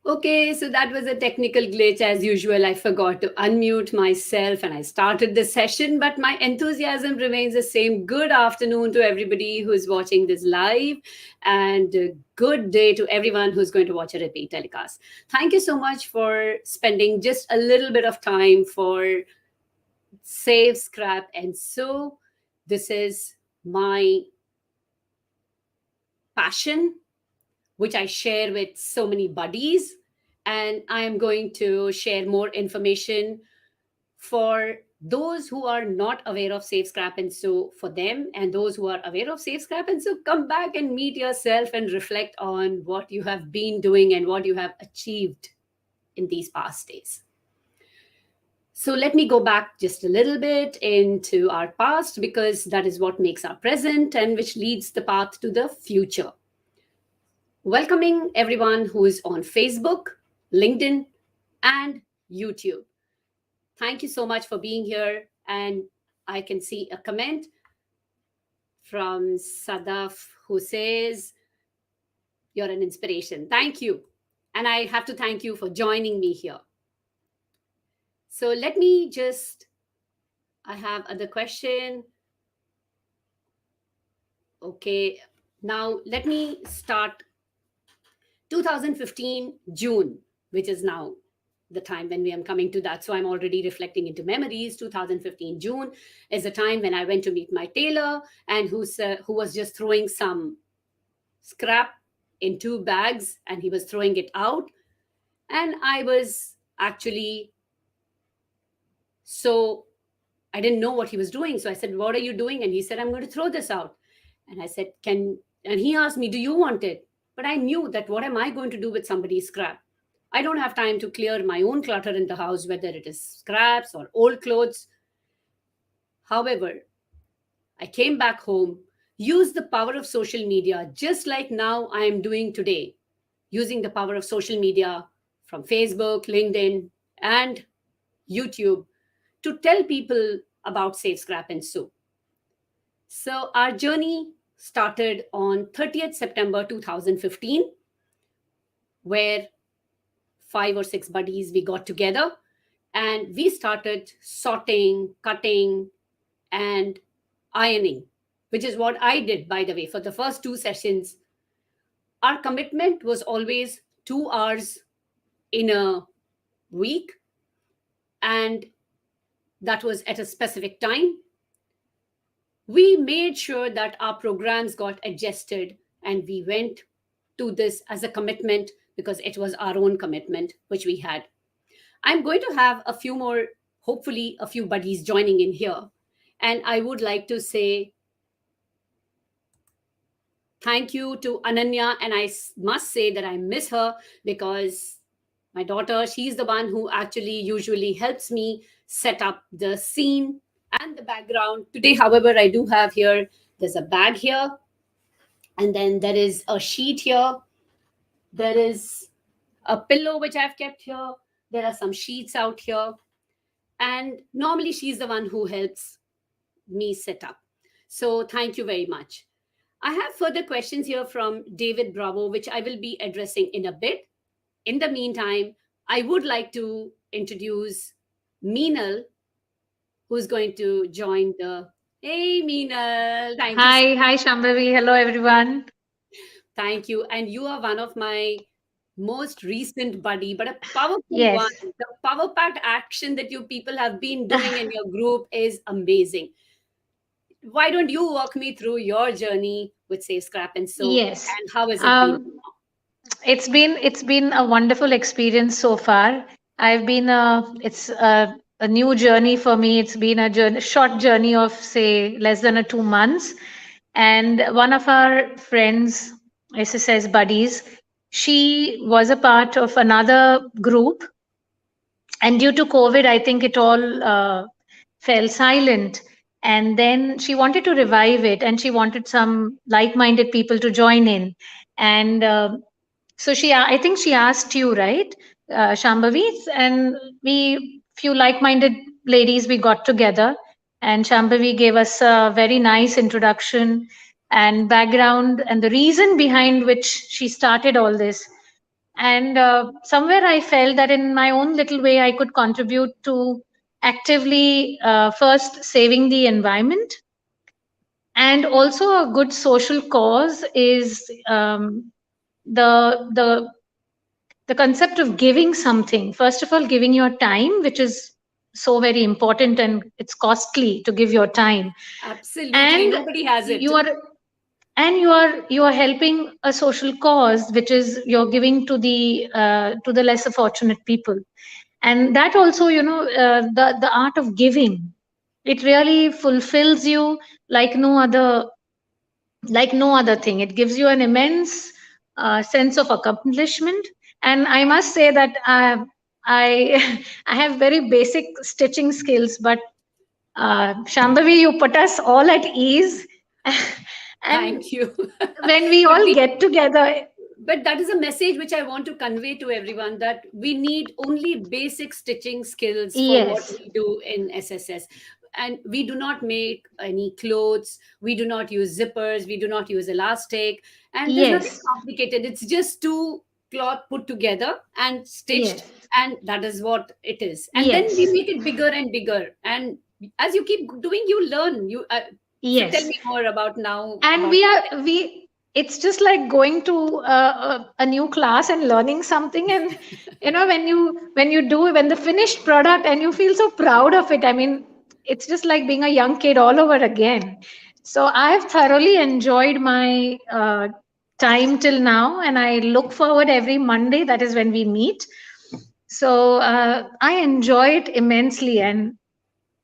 Okay, so that was a technical glitch as usual. I forgot to unmute myself and I started the session, but my enthusiasm remains the same. Good afternoon to everybody who's watching this live, and good day to everyone who's going to watch a repeat telecast. Thank you so much for spending just a little bit of time for Save, Scrap, and Sew. This is my passion, which I share with so many buddies. And I am going to share more information for those who are not aware of Safe Scrap and Sew for them, and those who are aware of Safe Scrap and Sew, come back and meet yourself and reflect on what you have been doing and what you have achieved in these past days. So let me go back just a little bit into our past because that is what makes our present and which leads the path to the future. Welcoming everyone who is on Facebook, LinkedIn, and YouTube. Thank you so much for being here. And I can see a comment from Sadaf who says, "You're an inspiration." Thank you. And I have to thank you for joining me here. So let me just, I have other question. Okay, now let me start 2015 June, which is now the time when we am coming to that. So I'm already reflecting into memories. 2015 June is the time when I went to meet my tailor and who was just throwing some scrap in two bags and he was throwing it out. And I was actually, so I didn't know what he was doing. So I said, "What are you doing?" And he said, "I'm going to throw this out." And I said, and he asked me, "Do you want it?" But I knew that what am I going to do with somebody's scrap? I don't have time to clear my own clutter in the house, whether it is scraps or old clothes. However, I came back home, used the power of social media, just like now I am doing today, using the power of social media from Facebook, LinkedIn, and YouTube to tell people about Safe Scrap and Sew. So our journey started on 30th September 2015, where 5 or 6 buddies we got together and we started sorting, cutting, and ironing, which is what I did, by the way, for the first 2 sessions. Our commitment was always 2 hours in a week, and that was at a specific time. We made sure that our programs got adjusted and we went to this as a commitment because it was our own commitment which we had. I'm going to have a few more, hopefully a few buddies joining in here, and I would like to say thank you to Ananya. And I must say that I miss her because my daughter, she's the one who actually usually helps me set up the scene and the background. Today, however, I do have here, there's a bag here, and then there is a sheet here. There is a pillow which I've kept here. There are some sheets out here. And normally she's the one who helps me set up. So thank you very much. I have further questions here from David Bravo, which I will be addressing in a bit. In the meantime, I would like to introduce Meenal, who's going to join the. Hey, Meenal, thank you. Hi, Shambhavi. Hello, everyone. Thank you. And you are one of my most recent buddy, but a powerful one. Yes. The power packed action that you people have been doing in your group is amazing. Why don't you walk me through your journey with Save Scrap and Sew, Yes. and how has it been? Um, it's been a wonderful experience so far. I've been it's a new journey for me. It's been a journey, short journey of say less than 2 months. And one of our friends, SSS buddies, she was a part of another group, and due to COVID, I think it all fell silent. And then she wanted to revive it, and she wanted some like-minded people to join in. And so I think she asked you, right, Shambhavi, and we few like-minded ladies we got together, and Shambhavi gave us a very nice introduction and background and the reason behind which she started all this. And somewhere I felt that in my own little way I could contribute to actively first saving the environment, and also a good social cause is the the concept of giving something. First of all, giving your time, which is so very important, and it's costly to give your time. Absolutely, And nobody has it. you are you are helping a social cause, which is you're giving to the lesser fortunate people. And that also, the art of giving, it really fulfills you like no other, like no other thing. It gives you an immense sense of accomplishment. And I must say that I I have very basic stitching skills, but Shambhavi, you put us all at ease. And Thank you. when we But all we get together, but that is a message which I want to convey to everyone, that we need only basic stitching skills for what yes, we do in SSS. And we do not make any clothes, we do not use zippers, we do not use elastic, and there's nothing yes, complicated. It's just two cloth put together and stitched, yes, and that is what it is. And then we yes, make it bigger and bigger. And as you keep doing, you learn. So tell yes. me more about now And about we it's just like going to a new class and learning something. And when you do, when the finished product, and you feel so proud of it, I mean, it's just like being a young kid all over again. So I have thoroughly enjoyed my time till now, and I look forward every Monday, that is when we meet. So I enjoy it immensely. And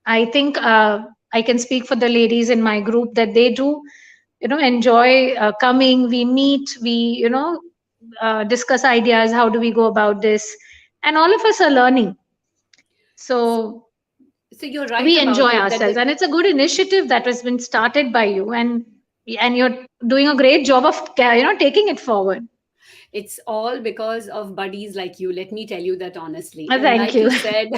I think I can speak for the ladies in my group that they do, enjoy coming. We meet, we, discuss ideas. How do we go about this? And all of us are learning. So so you're right we about enjoy it, that ourselves, and it's a good initiative that has been started by you, and you're doing a great job of taking it forward. it's all because of buddies like you, let me tell you that honestly. And Thank like you you. said,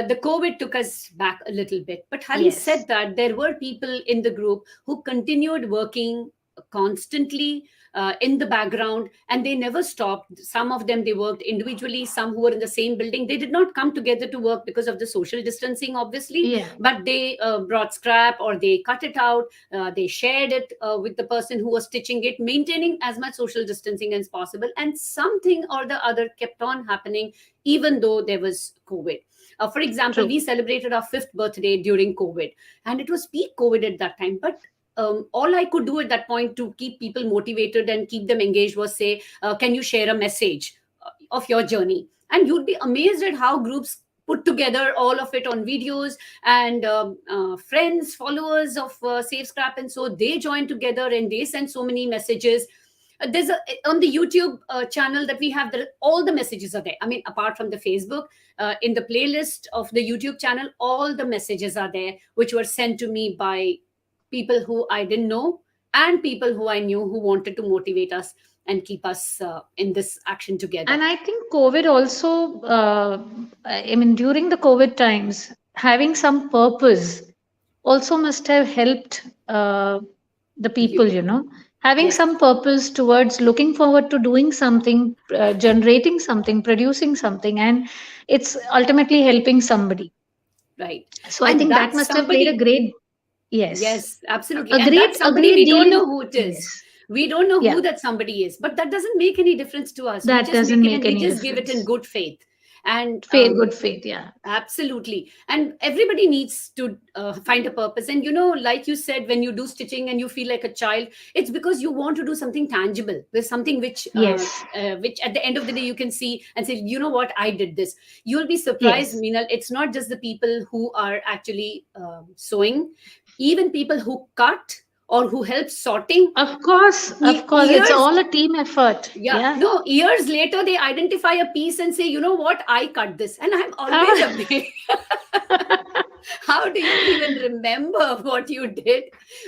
the COVID took us back a little bit, but having said Yes, that, there were people in the group who continued working constantly in the background, and they never stopped. Some of them, they worked individually, some who were in the same building, they did not come together to work because of the social distancing, obviously, yeah, but they brought scrap, or they cut it out, they shared it with the person who was stitching it, maintaining as much social distancing as possible. And something or the other kept on happening, even though there was COVID. For example, we true. celebrated our fifth birthday during COVID, and it was peak COVID at that time. But all I could do at that point to keep people motivated and keep them engaged was say, can you share a message of your journey? And you'd be amazed at how groups put together all of it on videos, and friends, followers of Save Scrap, and so they joined together and they sent so many messages. There's a on the YouTube channel that we have, there all the messages are there. I mean, apart from the Facebook, in the playlist of the YouTube channel, all the messages are there, which were sent to me by people who I didn't know, and people who I knew, who wanted to motivate us and keep us in this action together. And I think COVID also, I mean, during the COVID times, having some purpose also must have helped the people, You, having yes, some purpose towards looking forward to doing something, generating something, producing something, and it's ultimately helping somebody. right. So I And think that that's must have played a somebody. great, yes, Yes, absolutely. And that's a somebody great we don't deal. know who it is. Yes, We don't know yeah, who that somebody is, but that doesn't make any difference to us. We that just make doesn't it, make and we any just give it in difference. good faith. And Faith, good faith, yeah. absolutely. And everybody needs to find a purpose. And like you said, when you do stitching and you feel like a child, it's because you want to do something tangible. There's something Yes, which at the end of the day you can see and say, you know what, I did this. You'll be surprised, yes. Meenal. It's not just the people who are actually sewing, even people who cut or who help sorting. Of course, it's Years, all a team effort. yeah, Yeah. no, years later, they identify a piece and say, you know what, I cut this. And I'm always Ah. amazed. How do you even remember what you did?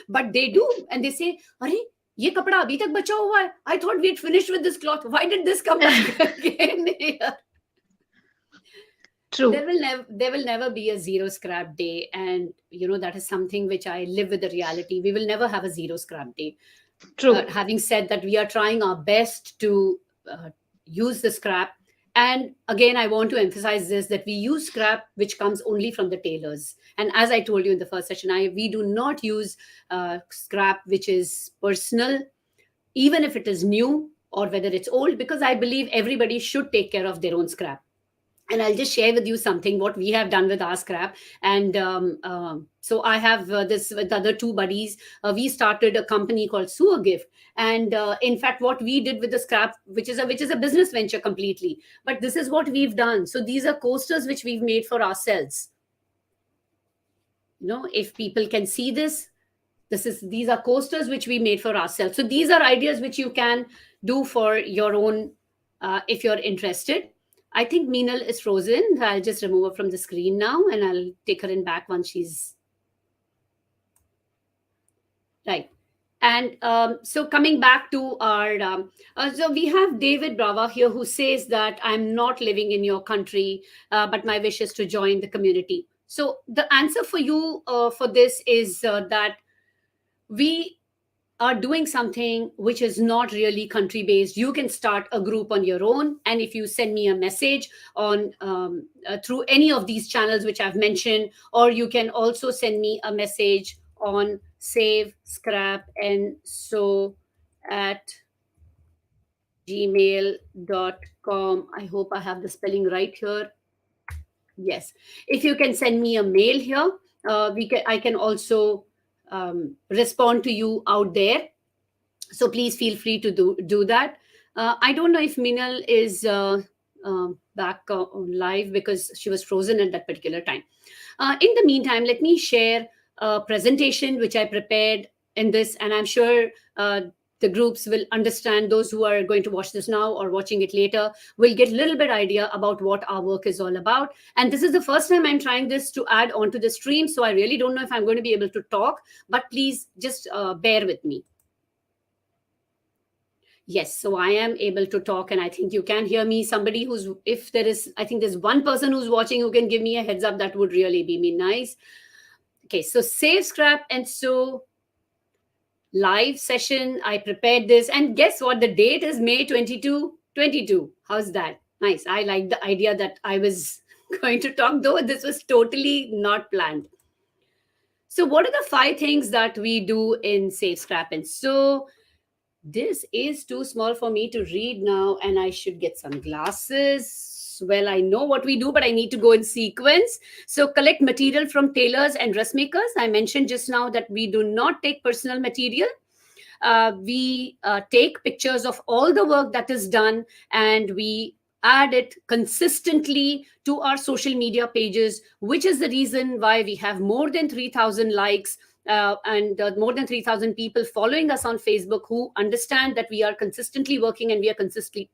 But they do. And they say, Arey, ye kapda abhi tak bacha hua hai. I thought we'd finished with this cloth. Why did this come back again here? True, There will never be a zero scrap day. And that is something which I live with the reality. We will never have a zero scrap day. true. Having said that, we are trying our best to use the scrap. And again, I want to emphasize this, that we use scrap which comes only from the tailors. And as I told you in the first session, we do not use scrap which is personal, even if it is new or whether it's old, because I believe everybody should take care of their own scrap. And I'll just share with you something what we have done with our scrap. And so I have this with other two buddies. We started a company called Sewer Gift, and in fact, what we did with the scrap, which is a business venture completely, but this is what we've done. So these are coasters which we've made for ourselves. If people can see this, these are coasters which we made for ourselves. So these are ideas which you can do for your own, if you're interested. I think Meenal is frozen. I'll just remove her from the screen now, and I'll take her in back once she's right. And so coming back to our, so we have David Brava here, who says that I'm not living in your country, but my wish is to join the community. So the answer for you for this is that we are doing something which is not really country based. You can start a group on your own, and if you send me a message on through any of these channels which I've mentioned, or you can also send me a message on save scrap and so at gmail.com. I hope I have the spelling right here. Yes, if you can send me a mail here, I can also respond to you out there. So please feel free to do that. I don't know if Minal is back on live, because she was frozen at that particular time. In the meantime, let me share a presentation which I prepared in this, and I'm sure the groups will understand. Those who are going to watch this now or watching it later will get a little bit idea about what our work is all about. And this is the first time I'm trying this to add onto the stream, so I really don't know if I'm going to be able to talk, but please just bear with me. Yes, so I am able to talk, and I think you can hear me. Somebody who's, if there is, I think there's one person who's watching who can give me a heads up, that would really be me nice. Okay, so save scrap and so live session. I prepared this, and guess what? The date is May 22. How's that? Nice. I like the idea that I was going to talk, though this was totally not planned. So what are the 5 things that we do in Save Scrap? And so this is too small for me to read now, and I should get some glasses. Well, I know what we do, but I need to go in sequence. So collect material from tailors and dressmakers. I mentioned just now that we do not take personal material. We take pictures of all the work that is done, and we add it consistently to our social media pages, which is the reason why we have more than 3,000 likes and more than 3,000 people following us on Facebook, who understand that we are consistently working and we are consistently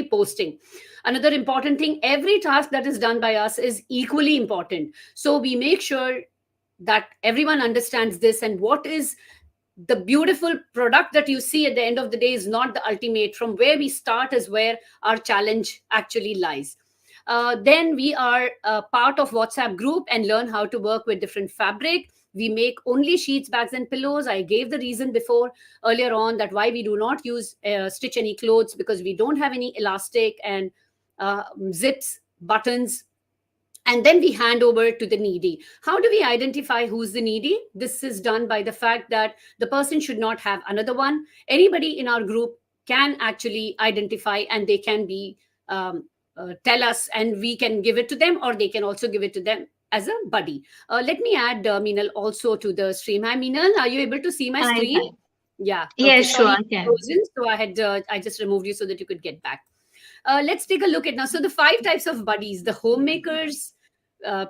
posting. Another important thing, every task that is done by us is equally important. So we make sure that everyone understands this, and what is the beautiful product that you see at the end of the day is not the ultimate. From where we start is where our challenge actually lies. Then we are part of WhatsApp group and learn how to work with different fabric. We make only sheets, bags, and pillows. I gave the reason before earlier on that why we do not use stitch any clothes, because we don't have any elastic and zips, buttons. And then we hand over to the needy. How do we identify who's the needy? This is done by the fact that the person should not have another one. Anybody in our group can actually identify, and they can be tell us, and we can give it to them, or they can also give it to them as a buddy. Let me add Meenal also to the stream. Hi, Meenal, are you able to see my screen? Hi. Yeah. Okay. Yes, sure, Sorry, I can. frozen. So I just removed you so that you could get back. Let's take a look at now. So the 5 types of buddies: the homemakers,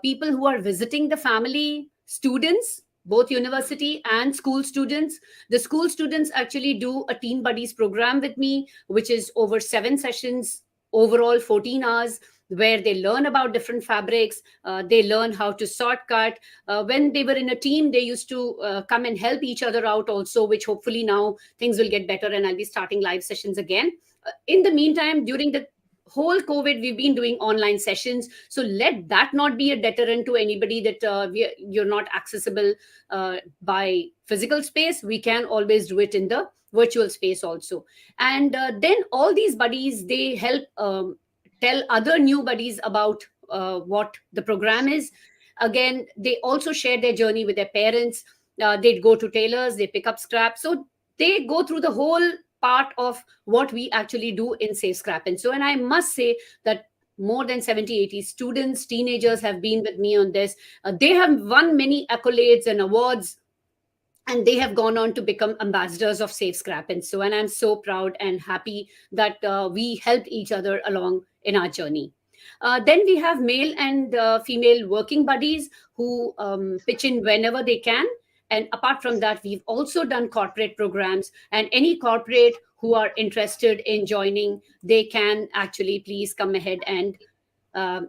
people who are visiting the family, students, both university and school students. The school students actually do a teen buddies program with me, which is over 7 sessions, overall 14 hours, where they learn about different fabrics. They learn how to sort cut. When they were in a team, they used to come and help each other out also, which hopefully now things will get better, and I'll be starting live sessions again. In the meantime, during the whole COVID, we've been doing online sessions. So let that not be a deterrent to anybody that you're not accessible by physical space. We can always do it in the virtual space also. And then all these buddies, they help tell other new buddies about what the program is. Again, they also share their journey with their parents. They'd go to tailors, they pick up scrap. So they go through the whole part of what we actually do in Safe Scrap. And so, and I must say that more than 70, 80 students, teenagers have been with me on this. They have won many accolades and awards, and they have gone on to become ambassadors of Safe Scrap. And so, and I'm so proud and happy that we helped each other along in our journey. Then we have male and female working buddies who pitch in whenever they can. And apart from that, we've also done corporate programs. And any corporate who are interested in joining, they can actually please come ahead and uh,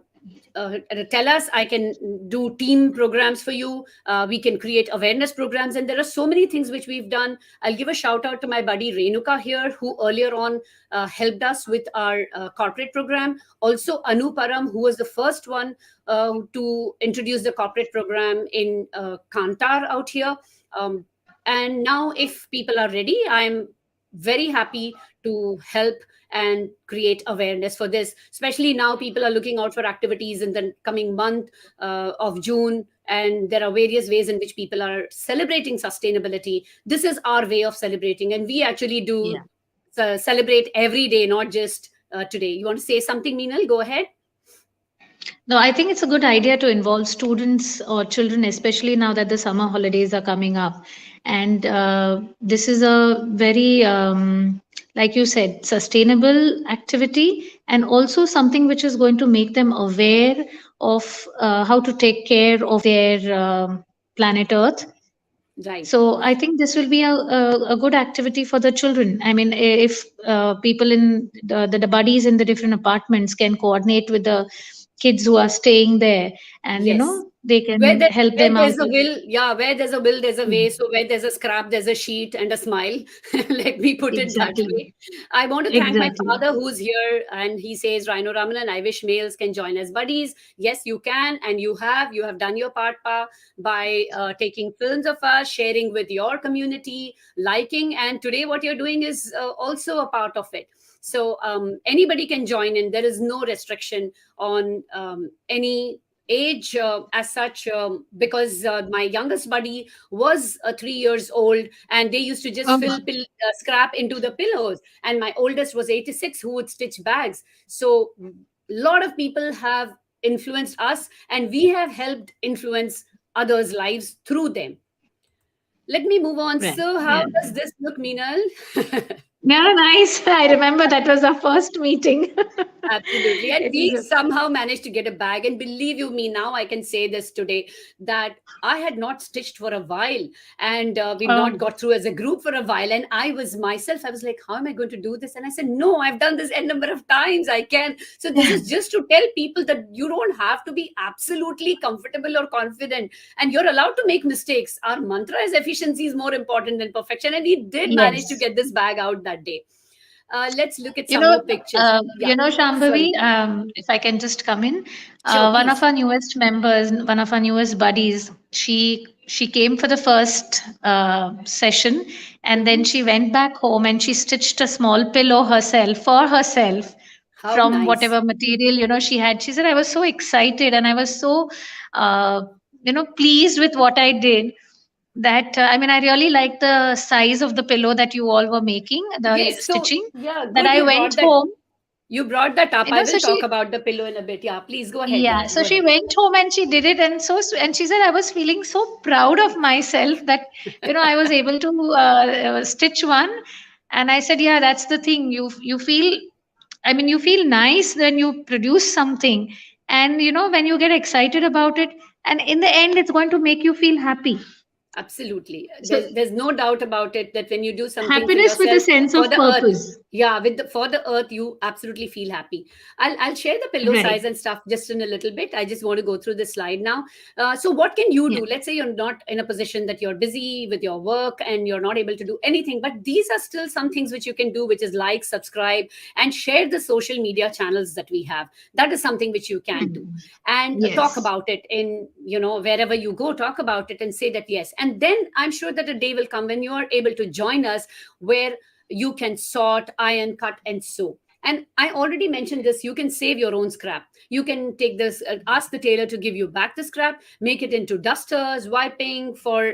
tell us. I can do team programs for you. We can create awareness programs, and there are so many things which we've done. I'll give a shout out to my buddy Renuka here, who earlier on helped us with our corporate program. Also Anu Param, who was the first one to introduce the corporate program in Kantar out here. And now if people are ready, I'm very happy to help and create awareness for this. Especially now, people are looking out for activities in the coming month of June, and there are various ways in which people are celebrating sustainability. This is our way of celebrating, and we actually do celebrate every day, not just today. You want to say something, Meenal? Go ahead. No, I think it's a good idea to involve students or children, especially now that the summer holidays are coming up. And this is a very, like you said, sustainable activity, and also something which is going to make them aware of how to take care of their planet Earth. Right. So I think this will be a good activity for the children. I mean, if people in the buddies in the different apartments can coordinate with the kids who are staying there, and Yes. they where can there, help where them out there's a with. will, yeah, where there's a will, there's a way. So where there's a scrap, there's a sheet and a smile. Let me put it that Exactly, way. I want to thank my exactly. father who's here, and he says, Rhino Ramanan, I wish males can join as buddies. Yes, you can, and you have done your part, Pa, by taking films of us, sharing with your community, liking, and today what you're doing is also a part of it. So anybody can join in. There is no restriction on any age as such, because my youngest buddy was 3 years old, and they used to just Oh, fill scrap into the pillows, and my oldest was 86 who would stitch bags. So a lot of people have influenced us, and we have helped influence others lives through them. Let me move on. right. So how Yeah. does this look, Meenal? Yeah, nice. I remember that was our first meeting. Absolutely. And It was we a, somehow managed to get a bag. And believe you me, now I can say this today, that I had not stitched for a while, and we'd not oh, got through as a group for a while. And I was myself, I was like, how am I going to do this? And I said, no, I've done this n number of times. I can. So this is just to tell people that you don't have to be absolutely comfortable or confident, and you're allowed to make mistakes. Our mantra is efficiency is more important than perfection. And we did manage to yes. get this bag out that day. Let's look at some more pictures. Yeah. Sorry. Shambhavi, if I can just come in, Sure, one of please. our newest members, one of our newest buddies, she came for the first session, and then Mhm. she went back home and she stitched a small pillow herself for herself How from nice. whatever material she had. She said, I was so excited and I was so uh, pleased with what I did, that I mean, I really like the size of the pillow that you all were making, the Yes. So, stitching, yeah, that good. I You went brought that. home. You brought that up. I So will talk she, about the pillow in a bit. Yeah, please go ahead. yeah, Yeah, so go she ahead. went home and she did it, and and she said, I was feeling so proud of myself that I was able to stitch one. And I said, yeah, that's the thing. You feel, I mean, you feel nice when you produce something, and when you get excited about it, and in the end, it's going to make you feel happy. Absolutely. So There's no doubt about it that when you do something for happiness with a yourself, sense for of the earth, purpose. yeah, for the earth, you absolutely feel happy. I'll share the pillow Right. size and stuff just in a little bit. I just want to go through this slide now. So what can you Yeah. do? Let's say you're not in a position that you're busy with your work and you're not able to do anything, but these are still some things which you can do, which is like, subscribe, and share the social media channels that we have. That is something which you can do, Hmm. and talk Yes. about it in, wherever you go, talk about it and say that yes. And then I'm sure that a day will come when you are able to join us, where you can sort, iron, cut, and sew. And I already mentioned this, you can save your own scrap. You can take this, ask the tailor to give you back the scrap, make it into dusters, wiping for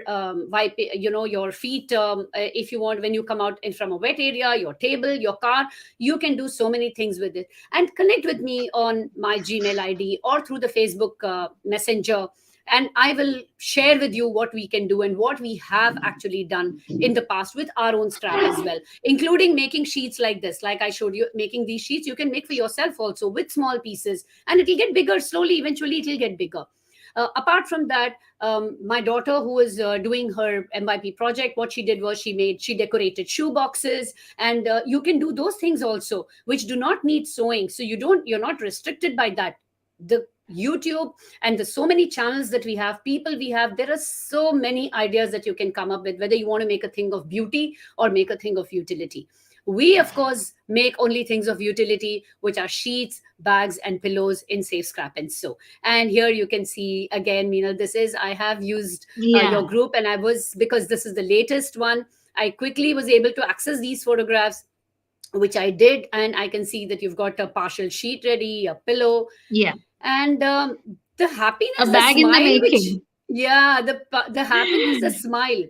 wiping, your feet, if you want, when you come out in from a wet area, your table, your car. You can do so many things with it. And connect with me on my Gmail ID or through the Facebook Messenger, and I will share with you what we can do and what we have actually done in the past with our own scrap as well, including making sheets like this, like I showed you. Making these sheets you can make for yourself also with small pieces, and it'll get bigger slowly. Eventually it'll get bigger. Apart from that, my daughter, who is doing her MYP project, what she did was she decorated shoe boxes, and you can do those things also, which do not need sewing. So you're not restricted by that. The YouTube and the so many channels that we have, people we have, there are so many ideas that you can come up with, whether you want to make a thing of beauty or make a thing of utility. We, of course, make only things of utility, which are sheets, bags, and pillows in Safe Scrap and Sew. And here you can see again, Meenal, this is, I have used your Yeah. group, and I was, because this is the latest one, I quickly was able to access these photographs, which I did. And I can see that you've got a partial sheet ready, a pillow, Yeah. and the A happiness, the bag in the smile, which, making. yeah, the happiness, the smile.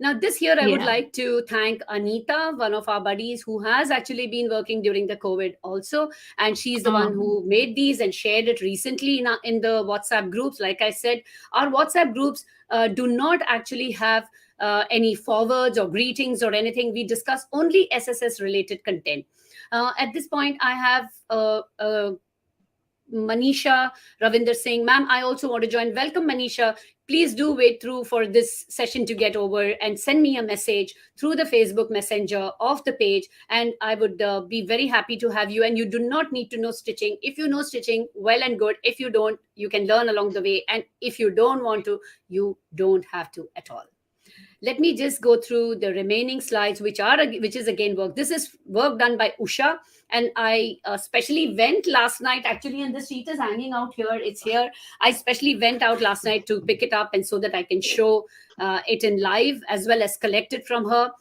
Now this here I would Yeah. like to thank Anita, one of our buddies, who has actually been working during the COVID also, and she's the one Um, who made these and shared it recently in the WhatsApp groups. Like I said, our WhatsApp groups do not actually have any forwards or greetings or anything. We discuss only SSS related content. At this point, I have Manisha Ravinder saying, Ma'am, I also want to join. Welcome, Manisha. Please do wait through for this session to get over and send me a message through the Facebook Messenger of the page. And I would be very happy to have you. And you do not need to know stitching. If you know stitching, well and good. If you don't, you can learn along the way. And if you don't want to, you don't have to at all. Let me just go through the remaining slides, which is again work. This is work done by Usha, and I specially went last night. Actually, and this sheet is hanging out here. It's here. I specially went out last night to pick it up, and so that I can show it in live as well as collect it from her.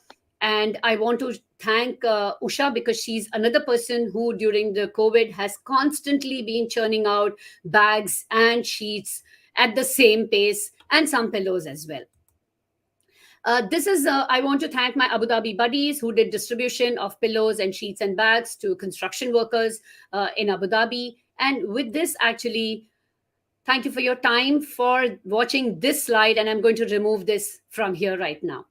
And I want to thank Usha, because she's another person who during the COVID has constantly been churning out bags and sheets at the same pace, and some pillows as well. This is, I want to thank my Abu Dhabi buddies who did distribution of pillows and sheets and bags to construction workers in Abu Dhabi. And with this, actually, thank you for your time for watching this slide. And I'm going to remove this from here right now.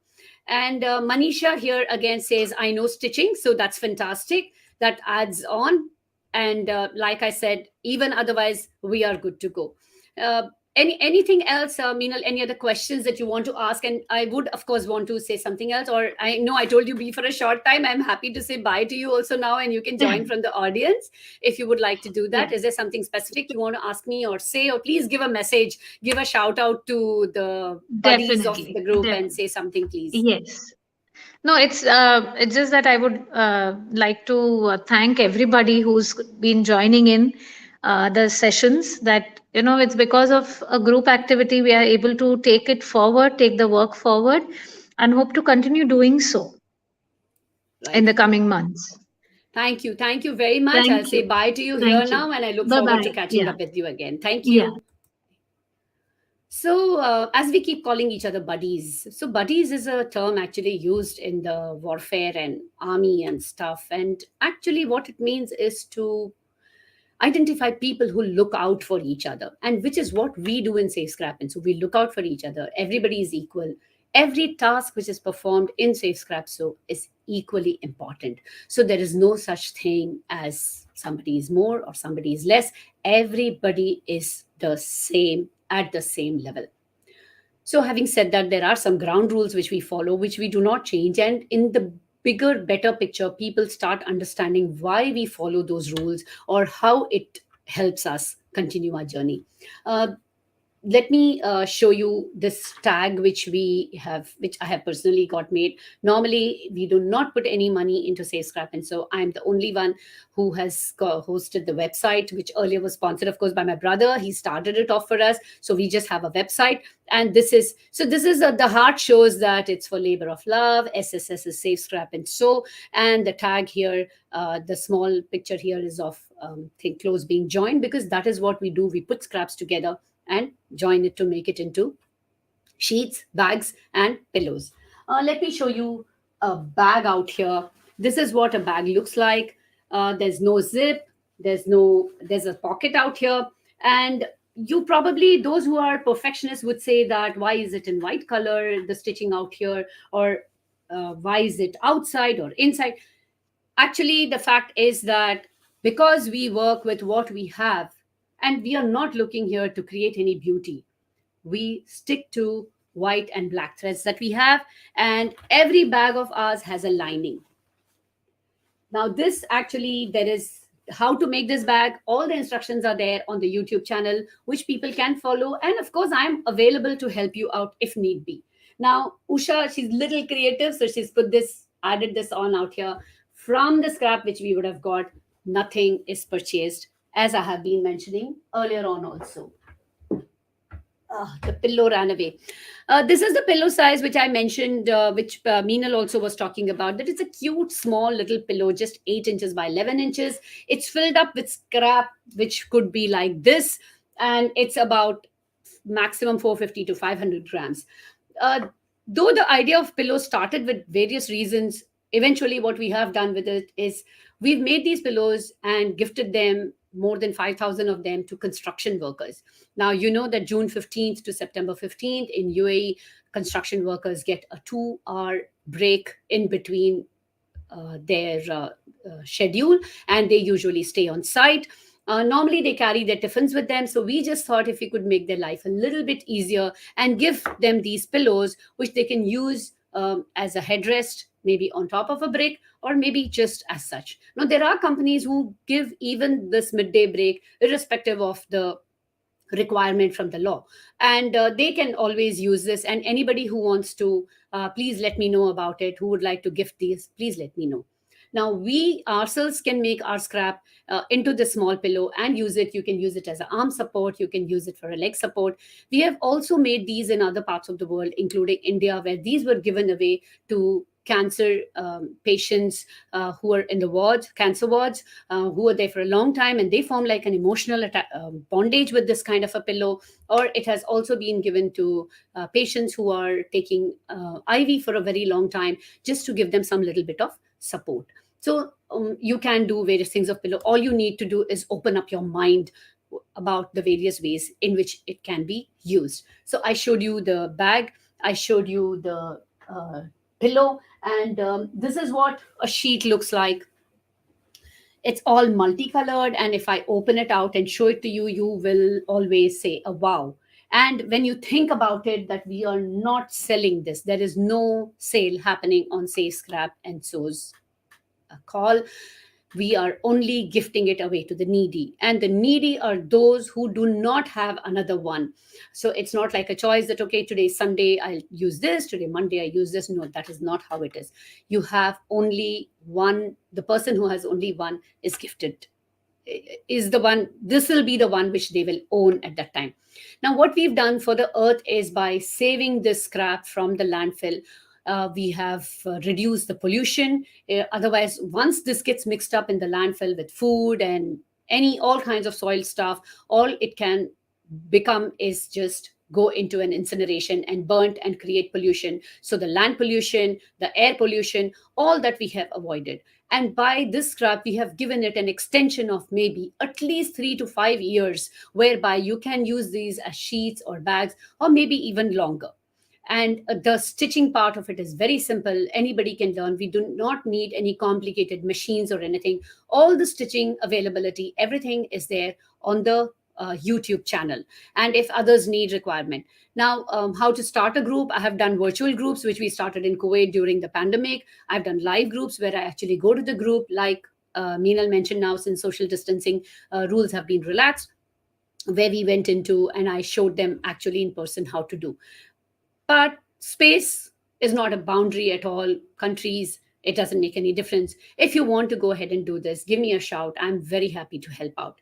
And Manisha here again says, I know stitching. So that's fantastic. That adds on. And like I said, even otherwise, we are good to go. Uh, anything else, Meenal? Any other questions that you want to ask? And I would, of course, want to say something else. Or I know I told you be for a short time. I'm happy to say bye to you also now, and you can join from the audience if you would like to do yeah. that. Is there something specific you want to ask me or say? Or please give a message, give a shout out to the buddies of Definitely. the group and Definitely. say something, please. Yes. No, it's just that I would like to thank everybody who's been joining in the sessions. That it's because of a group activity we are able to take it forward, take the work forward, and hope to continue doing so in Right. the coming months. Thank you. Thank you very much. I'll Thank say you. bye to you here Thank you. now, and I look Bye forward to bye. catching Yeah. up with you again. Thank Yeah. you. So, as we keep calling each other buddies, so buddies is a term actually used in the warfare and army and stuff. And actually, what it means is to identify people who look out for each other, and which is what we do in Safe Scrap. And so we look out for each other. Everybody is equal. Every task which is performed in Safe Scrap so is equally important. So there is no such thing as somebody is more or somebody is less. Everybody is the same at the same level. So, having said that, there are some ground rules which we follow, which we do not change. And in the bigger, better picture, people start understanding why we follow those rules or how it helps us continue our journey. Uh, Let me show you this tag which I have personally got made. Normally we do not put any money into Save Scrap, and so I'm the only one who has hosted the website, which earlier was sponsored of course by my brother. He started it off for us, so we just have a website. And this is the heart shows that it's for labor of love. SSS is Save Scrap, and so, and the tag here, the small picture here is of think clothes being joined, because that is what we do. We put scraps together and join it to make it into sheets, bags, and pillows. Let me show you a bag out here. This is what a bag looks like. There's no zip. There's a pocket out here, and you probably, those who are perfectionists would say that why is it in white color, the stitching out here, or why is it outside or inside? Actually, the fact is that because we work with what we have, and we are not looking here to create any beauty, we stick to white and black threads that we have, and every bag of ours has a lining. Now, this actually, there is how to make this bag. All the instructions are there on the YouTube channel, which people can follow. And of course, I'm available to help you out if need be. Now, Usha, she's little creative, so she's added this on out here. From the scrap which we would have got, nothing is purchased, as I have been mentioning earlier on also. The pillow ran away. This is the pillow size which I mentioned, which Meenal also was talking about. That it's a cute, small little pillow, just 8 inches by 11 inches. It's filled up with scrap, which could be like this, and it's about maximum 450 to 500 grams. Uh, though the idea of pillows started with various reasons, eventually what we have done with it is we've made these pillows and gifted them, more than 5,000 of them, to construction workers. Now, you know that June 15th to September 15th in UAE, construction workers get a 2-hour break in between their schedule, and they usually stay on site. Normally, they carry their tiffins with them. So, we just thought if we could make their life a little bit easier and give them these pillows, which they can use as a headrest, maybe on top of a brick, or maybe just as such. Now, there are companies who give even this midday break, irrespective of the requirement from the law, and they can always use this. And anybody who wants to, please let me know about it, who would like to gift these, please let me know. Now, we ourselves can make our scrap into the small pillow and use it. You can use it as an arm support, you can use it for a leg support. We have also made these in other parts of the world, including India, where these were given away to cancer patients who are in the wards, cancer wards, who are there for a long time, and they form like an emotional bondage with this kind of a pillow. Or it has also been given to patients who are taking IV for a very long time, just to give them some little bit of support. So you can do various things of pillow. All you need to do is open up your mind about the various ways in which it can be used. So I showed you the bag, I showed you the pillow, and this is what a sheet looks like. It's all multicolored, and if I open it out and show it to you, you will always say a wow. And when you think about it, that we are not selling this, there is no sale happening on Save Scrap and So's call. We are only gifting it away to the needy, and the needy are those who do not have another one. So it's not like a choice that, okay, today Sunday I'll use this, today Monday I use this. No, that is not how it is. You have only one. The person who has only one is gifted, is the one, this will be the one which they will own at that time. Now, what we've done for the earth is, by saving this scrap from the landfill, we have reduced the pollution. Otherwise, once this gets mixed up in the landfill with food and all kinds of soil stuff, all it can become is just go into an incineration and burnt and create pollution. So the land pollution, the air pollution, all that we have avoided. And by this scrap, we have given it an extension of maybe at least 3 to 5 years, whereby you can use these as sheets or bags, or maybe even longer. And the stitching part of it is very simple. Anybody can learn. We do not need any complicated machines or anything. All the stitching availability, everything is there on the YouTube channel, and if others need requirement. Now, how to start a group? I have done virtual groups, which we started in Kuwait during the pandemic. I've done live groups where I actually go to the group, like Meenal mentioned. Now, since social distancing rules have been relaxed, where we went into and I showed them actually in person how to do. But space is not a boundary at all. Countries, it doesn't make any difference. If you want to go ahead and do this, give me a shout. I'm very happy to help out.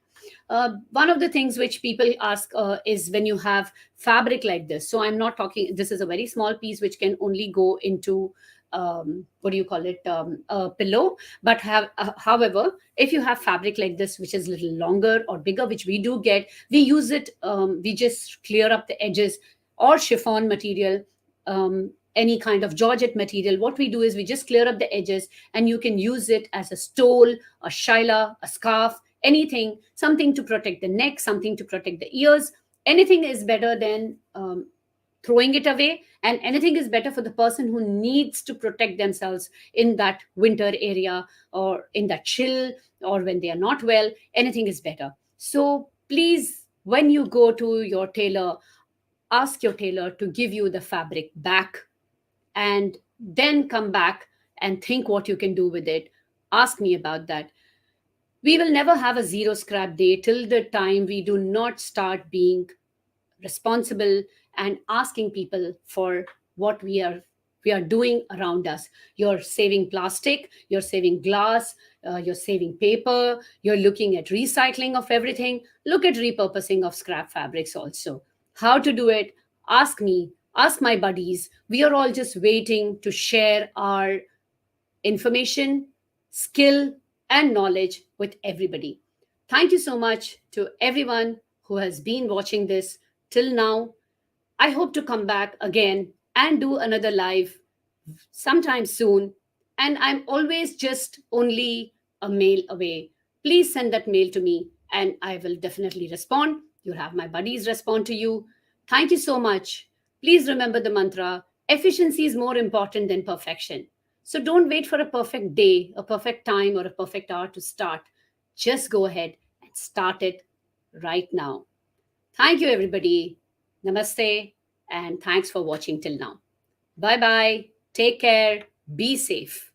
One of the things which people ask is when you have fabric like this. So I'm not talking, this is a very small piece which can only go into what do you call it, a pillow. But however, if you have fabric like this which is a little longer or bigger, which we do get, we use it, we just clear up the edges, or chiffon material, any kind of georgette material. What we do is we just clear up the edges, and you can use it as a stole, a shaila, a scarf, anything, something to protect the neck, something to protect the ears. Anything is better than throwing it away, and anything is better for the person who needs to protect themselves in that winter area, or in that chill, or when they are not well. Anything is better. So please, when you go to your tailor, ask your tailor to give you the fabric back, and then come back and think what you can do with it. Ask me about that. We will never have a zero scrap day till the time we do not start being responsible and asking people for what we are doing around us. You're saving plastic, you're saving glass, you're saving paper, you're looking at recycling of everything. Look at repurposing of scrap fabrics also. How to do it? Ask me, ask my buddies. We are all just waiting to share our information, skill, and knowledge with everybody. Thank you so much to everyone who has been watching this till now. I hope to come back again and do another live sometime soon. And I'm always just only a mail away. Please send that mail to me and I will definitely respond. You'll have my buddies respond to you. Thank you so much. Please remember the mantra: efficiency is more important than perfection. So don't wait for a perfect day, a perfect time, or a perfect hour to start. Just go ahead and start it right now. Thank you, everybody. Namaste, and thanks for watching till now. Bye bye. Take care. Be safe.